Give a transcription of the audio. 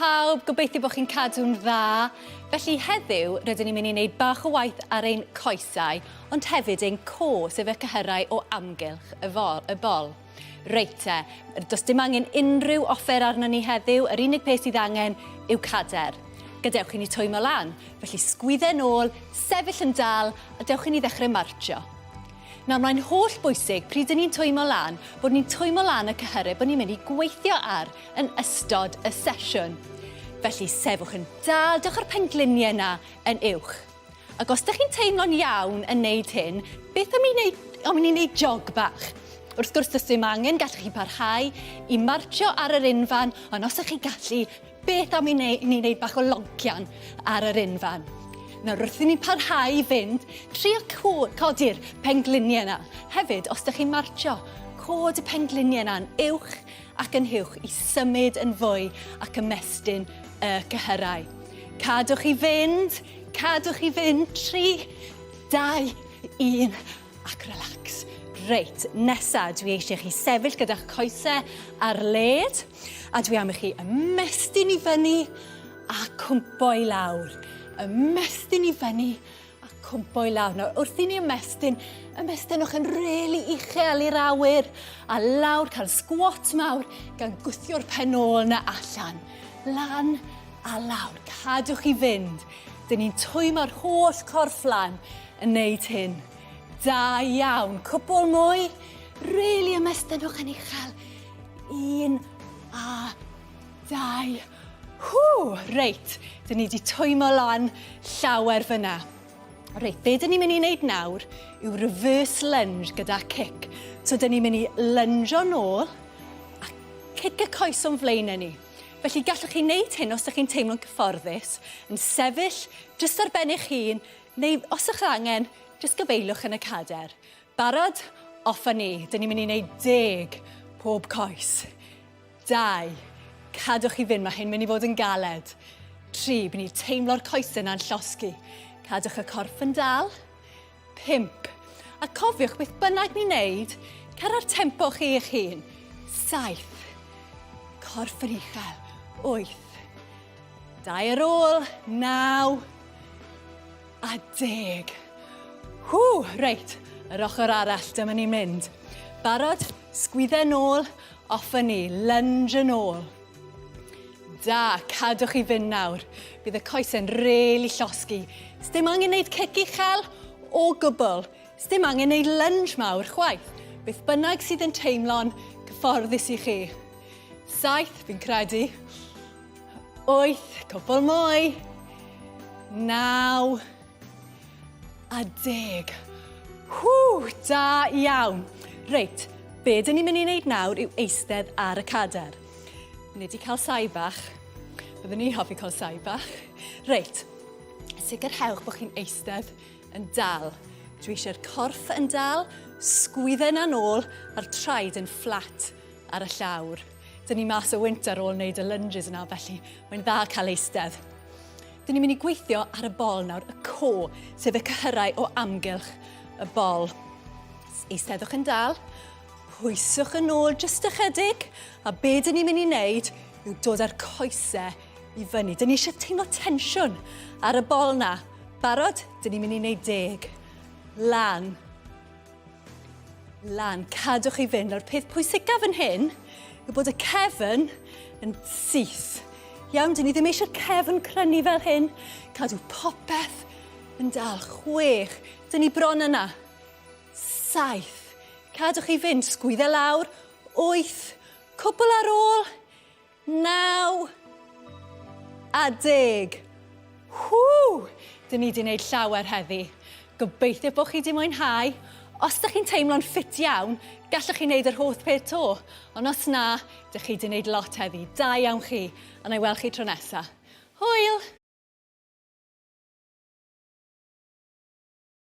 pawb, gobeithio bod chi'n cadw'n dda. Felly heddiw, rydyn ni'n mynd i wneud bach o waith ar ein coesau, ond hefyd ein co, sef y cyhyrau o amgylch y bol. Reit te, does dim angen unrhyw offer arno ni heddiw, yr unig peth sydd angen yw cader. Gadewch i ni twymo lan, felly sgwydden ôl, sefyll yn dal, a dewch i ni ddechrau martio. Nawr, mae'n holl bwysig pryd ni'n twymo lan, bod ni'n twymo lan y cyhyrau bod ni'n mynd i gweithio ar yn ystod y sesiwn. Felly sefwch yn dal, dewch ar pengliniau yna yn uwch. Ac os ydych chi'n teimlo'n iawn yn neud hyn, beth am i wneud jog bach? Wrth gwrs, does dim angen, gallwch chi parhau i martio ar yr unfan, ond os ydych chi gallu, beth am i wneud bach o loncian ar yr unfan? Nawr, wrth i ni'n parhau i fynd, trio codi'r pengliniau yna. Hefyd, os ydych chi'n martio, cod y pengliniau yna yn uwch ac yn uwch i symud yn fwy ac ymestyn y cyhyrau. Cadwch i fynd, 3, 2, 1, ac relax. Reit, nesaf dwi eisiau chi sefyll gyda'ch coesau ar led, a dwi am i chi ymestyn i fyny a cwmpo i lawr. Ymestyn i fyny a cwmpo i lawr. Nawr, wrth i ni ymestynwch yn rili uchel i'r awyr a lawr, cael sgwot mawr gan gwthio'r pen ôl na allan. Lan a lawr, cadwch i fynd. Dyn ni'n twymo'r holl corff lan yn neud hyn. Da iawn, cwbl mwy. Rili ymestynwch yn uchel. 1 a 2. Reit, dyn ni wedi twymo lan llawer fyna. Reit, be dyn ni'n mynd i wneud nawr yw reverse lunge gyda kick. So dyn ni'n mynd i lungeo nôl a kick y coes o'n flaen ni. Felly gallwch chi wneud hyn os ydych chi'n teimlo'n cyfforddus, yn sefyll jyst ar ben eich hun, neu os ydych angen, jyst gyfeilwch yn y cader. Barod? Off a ni. Dyn ni'n mynd i wneud 10 pob coes. 2. Cadwch i fynd, mae hyn mynd i fod yn galed. 3, bydd ni teimlo'r coesau yna'n llosgi. Cadwch y corff yn dal. 5. A cofiwch beth bynnag ni'n neud, cer ar tempo chi eich hun. 7. Corff yn uchel. 8. 2 ar ôl. 9. A 10. Reit, yr ochr arall, dyma ni'n mynd. Barod, sgwydden nôl, off a ni, lunge yn ôl. Da, cadwch i fynd nawr. Bydd y coesau'n rili llosgi. Sdim angen wneud cic uchel o gwbl. Sdim angen wneud lunge mawr chwaith. Beth bynnag sydd yn teimlo'n cyfforddus i chi. 7, fi'n credu. 8, cwbl mwy. 9. A 10. Da iawn. Reit, be dyn ni'n mynd i wneud nawr yw eistedd ar y cader. Nid i cael sai bach. Byddwn ni hoffi cael sai bach. Reit, sicrhewch bod chi'n eistedd yn dal. Dwi eisiau'r corff yn dal, sgwydden yn ôl, a'r traed yn fflat ar y llawr. Dyn ni mas o wynt ar ôl wneud y lunges yna, felly mae'n dda cael eistedd. Dyn ni'n mynd i gweithio ar y bol nawr, y co, sef y cyhyrau o amgylch y bol. Eisteddwch yn dal. Pwyswch yn ôl jyst ychydig, a be dyn ni'n mynd i wneud yw dod â'r coesau i fyny. Dyn ni eisiau teimlo tensiwn ar y bol na. Barod? Dyn ni'n mynd i wneud 10. Lan. Lan. Cadwch i fynd. O'r peth pwysicaf yn hyn yw bod y cefn yn syth. Iawn, dyn ni ddim eisiau'r cefn crynu fel hyn. Cadw popeth yn dal. 6. Dyn ni bron yna. 7. Cadwch i fynd, sgwydde lawr. 8, cwbl ar ôl. 9 a 10. Dyn ni wedi gwneud llawer heddi. Gobeithio bod chi wedi mwynhau. Os ydych chi'n teimlo'n ffit iawn, gallwch chi wneud yr holl peth to. Ond os na, ydych chi wedi gwneud lot heddi. Da iawn chi, a na i weld chi tro nesaf. Hwyl!